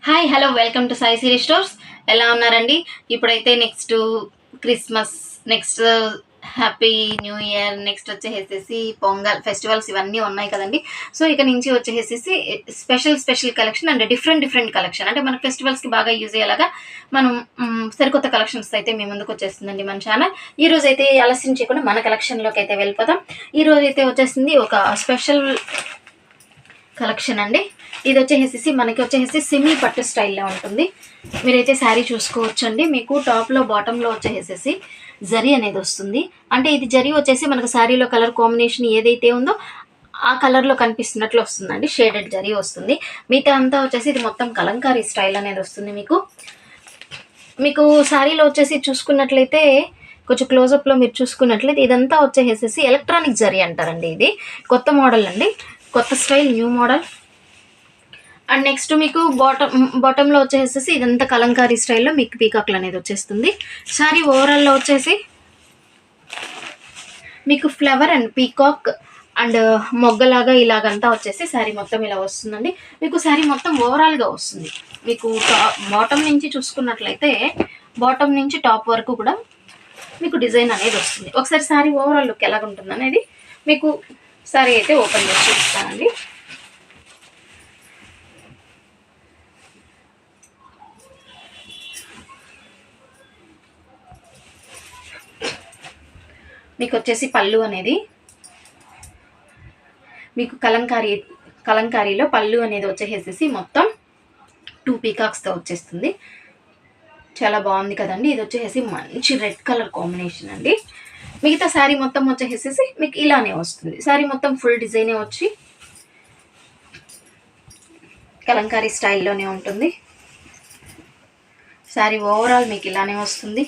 Hi hello welcome to Sai Siri stores. ఎలా ఉన్నారండి? ఇప్పుడైతే next Christmas, next happy new year, next వచ్చేసేసి పొంగల్ ఫెస్టివల్స్ ఇవన్నీ ఉన్నాయి కదండి. సో ఇక నుంచి వచ్చేసేసి special collection and different collection, అంటే మన ఫెస్టివల్స్కి బాగా యూజ్ అయ్యేలాగా మనం సరికొత్త కలెక్షన్స్ అయితే మీ ముందుకు వచ్చేస్తుందండి మన ఛానల్. ఈ రోజు అయితే ఆలస్యం చేయకుండా మన కలెక్షన్లోకి అయితే వెళ్ళిపోతాం. ఈ రోజు అయితే వచ్చేసింది ఒక స్పెషల్ కలెక్షన్ అండి. ఇది వచ్చేసేసి మనకి వచ్చేసి సెమీ పట్టు స్టైల్లో ఉంటుంది. మీరైతే శారీ చూసుకోవచ్చు అండి. మీకు టాప్లో బాటంలో వచ్చేసేసి జరీ అనేది వస్తుంది. అంటే ఇది జరీ వచ్చేసి మనకు శారీలో కలర్ కాంబినేషన్ ఏదైతే ఉందో ఆ కలర్లో కనిపిస్తున్నట్లు వస్తుందండి. షేడెడ్ జరీ వస్తుంది. మిగతా అంతా వచ్చేసి ఇది మొత్తం కలంకారీ స్టైల్ అనేది వస్తుంది. మీకు శారీలో వచ్చేసి చూసుకున్నట్లయితే కొంచెం క్లోజప్లో మీరు చూసుకున్నట్లయితే ఇదంతా వచ్చేసేసి ఎలక్ట్రానిక్ జరీ అంటారండి. ఇది కొత్త మోడల్ అండి, కొత్త style, new model. And next మీకు బాటంలో వచ్చేసేసి ఇదంతా కలంకారీ స్టైల్లో మీకు పీకాక్లు అనేది వచ్చేస్తుంది. సారీ ఓవరాల్లో వచ్చేసి మీకు ఫ్లవర్ అండ్ పీకాక్ అండ్ మొగ్గలాగా ఇలాగంతా వచ్చేసి శారీ మొత్తం ఇలా వస్తుందండి. మీకు శారీ మొత్తం ఓవరాల్గా వస్తుంది. మీకు బాటం నుంచి చూసుకున్నట్లయితే బాటం నుంచి టాప్ వరకు కూడా మీకు డిజైన్ అనేది వస్తుంది. ఒకసారి శారీ ఓవరాల్ లుక్ ఎలాగ ఉంటుంది అనేది మీకు శారీ అయితే ఓపెన్ చేసి చూపిస్తానండి. మీకు వచ్చేసి పళ్ళు అనేది మీకు కలంకారీలో పళ్ళు అనేది వచ్చేసేసి మొత్తం 2 పీకాక్స్తో వచ్చేస్తుంది. చాలా బాగుంది కదండి. ఇది వచ్చేసి మంచి రెడ్ కలర్ కాంబినేషన్ అండి. మిగతా శారీ మొత్తం వచ్చేసేసి మీకు ఇలానే వస్తుంది. శారీ మొత్తం ఫుల్ డిజైనే వచ్చి కలంకారీ స్టైల్లోనే ఉంటుంది. శారీ ఓవరాల్ మీకు ఇలానే వస్తుంది.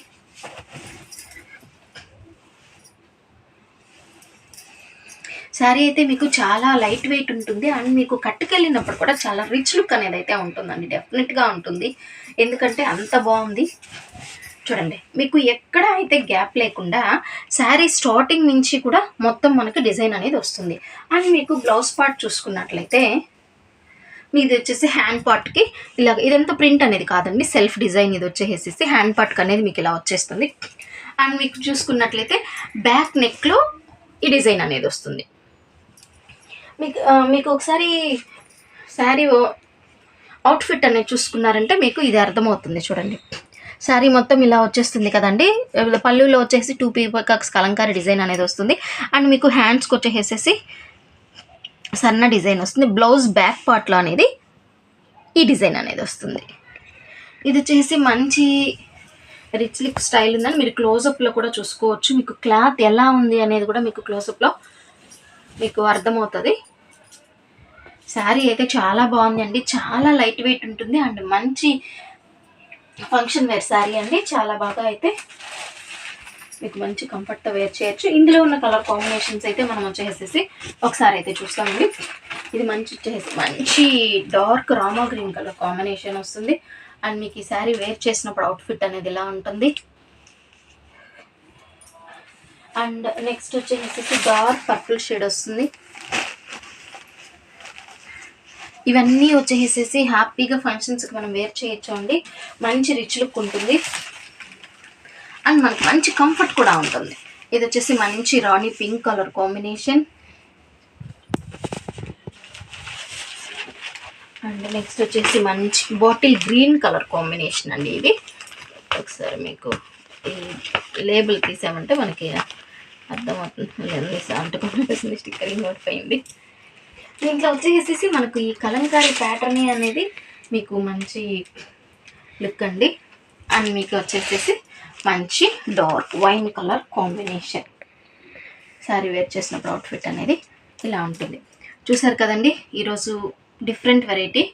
శారీ అయితే మీకు చాలా లైట్ వెయిట్ ఉంటుంది అండ్ మీకు కట్టుకెళ్ళినప్పుడు కూడా చాలా రిచ్ లుక్ అనేది అయితే ఉంటుందండి. డెఫినెట్గా ఉంటుంది, ఎందుకంటే అంత బాగుంది. చూడండి, మీకు ఎక్కడ అయితే గ్యాప్ లేకుండా శారీ స్టార్టింగ్ నుంచి కూడా మొత్తం మనకు డిజైన్ అనేది వస్తుంది. అండ్ మీకు బ్లౌజ్ పార్ట్ చూసుకున్నట్లయితే మీది వచ్చేసి హ్యాండ్ పార్ట్కి ఇలా, ఇదంతా ప్రింట్ అనేది కాదండి, సెల్ఫ్ డిజైన్. ఇది వచ్చేసేసి హ్యాండ్ పార్ట్కి అనేది మీకు ఇలా వచ్చేస్తుంది. అండ్ మీకు చూసుకున్నట్లయితే బ్యాక్ నెక్లో ఈ డిజైన్ అనేది వస్తుంది. మీకు ఒకసారి శారీ అవుట్ఫిట్ అనేది చూసుకున్నారంటే మీకు ఇది అర్థమవుతుంది. చూడండి, శారీ మొత్తం ఇలా వచ్చేస్తుంది కదండి. పళ్ళులో వచ్చేసి 2 పీకాక్స్ కలంకారీ డిజైన్ అనేది వస్తుంది. అండ్ మీకు హ్యాండ్స్కి వచ్చేసేసి సన్న డిజైన్ వస్తుంది. బ్లౌజ్ బ్యాక్ పార్ట్లో అనేది ఈ డిజైన్ అనేది వస్తుంది. ఇది వచ్చేసి మంచి రిచ్ లుక్ స్టైల్ ఉందని మీరు క్లోజప్లో కూడా చూసుకోవచ్చు. మీకు క్లాత్ ఎలా ఉంది అనేది కూడా మీకు క్లోజప్లో మీకు అర్థమవుతుంది. శారీ అయితే చాలా బాగుంది అండి. చాలా లైట్ వెయిట్ ఉంటుంది అండ్ మంచి ఫంక్షన్ వేర్ శారీ అండి. చాలా బాగా అయితే మీకు మంచి కంఫర్ట్తో వేర్ చేయొచ్చు. ఇందులో ఉన్న కలర్ కాంబినేషన్స్ అయితే మనం వచ్చేసేసి ఒకసారి అయితే చూస్తామండి. ఇది మంచి dark Rama green colour combination వస్తుంది. అండ్ మీకు ఈ శారీ వేర్ చేసినప్పుడు అవుట్ఫిట్ అనేది ఇలా ఉంటుంది. అండ్ నెక్స్ట్ వచ్చేసేసి డార్క్ పర్పుల్ షేడ్ వస్తుంది. ఇవన్నీ వచ్చేసేసి హ్యాపీగా ఫంక్షన్స్కి మనం వేర్ చేయొచ్చు అండి. మంచి రిచ్ లుక్ ఉంటుంది అండ్ మనకు మంచి కంఫర్ట్ కూడా ఉంటుంది. ఇది వచ్చేసి మంచి rani pink colour combination. And next వచ్చేసి మంచి బాటిల్ గ్రీన్ కలర్ కాంబినేషన్ అండి. ఇది ఒకసారి మీకు ఈ లేబుల్ తీసామంటే మనకి అర్థమవుతుంది. అంటుకోవాల్సింది స్టిక్కరింగ్ అయిపోయింది. దీంట్లో వచ్చేసేసి మనకు ఈ కలంకారీ ప్యాటర్న్ అనేది మీకు మంచి లుక్ అండి. అండ్ మీకు వచ్చేసేసి మంచి dark wine colour combination. Sari wear చేసినప్పుడు అవుట్ఫిట్ అనేది ఇలా ఉంటుంది. చూసారు కదండి, ఈరోజు డిఫరెంట్ వెరైటీ.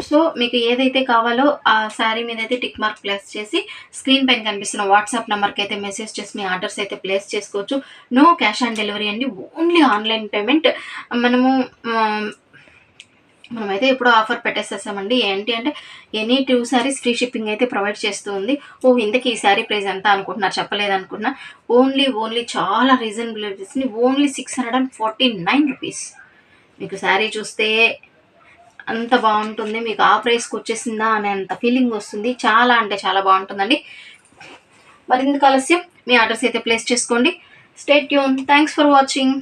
సో మీకు ఏదైతే కావాలో ఆ శారీ మీద అయితే టిక్ మార్క్ ప్లేస్ చేసి స్క్రీన్ పైన కనిపిస్తున్న వాట్సాప్ నెంబర్కి అయితే మెసేజ్ చేసి మీ ఆర్డర్స్ అయితే ప్లేస్ చేసుకోవచ్చు. నో క్యాష్ ఆన్ డెలివరీ అండి, ఓన్లీ ఆన్లైన్ పేమెంట్. మనమైతే ఎప్పుడో ఆఫర్ పెట్టేసేసామండి. ఏంటి అంటే ఎనీ 2 శారీస్ ఫ్రీ షిప్పింగ్ అయితే ప్రొవైడ్ చేస్తూ ఉంది. ఇంతకీ ఈ శారీ ప్రైస్ ఎంత అనుకుంటున్నారు, చెప్పలేదు అనుకుంటున్నా. ఓన్లీ చాలా రీజనబుల్ ఓన్లీ 649 రూపీస్. మీకు శారీ చూస్తే అంత బాగుంటుంది. మీకు ఆ ప్రైస్కి వచ్చేసిందా అనేంత ఫీలింగ్ వస్తుంది. చాలా అంటే చాలా బాగుంటుందండి. మరింత ఆలస్యం మీ ఆర్డర్స్ అయితే ప్లేస్ చేసుకోండి. Stay tune. Thanks for watching.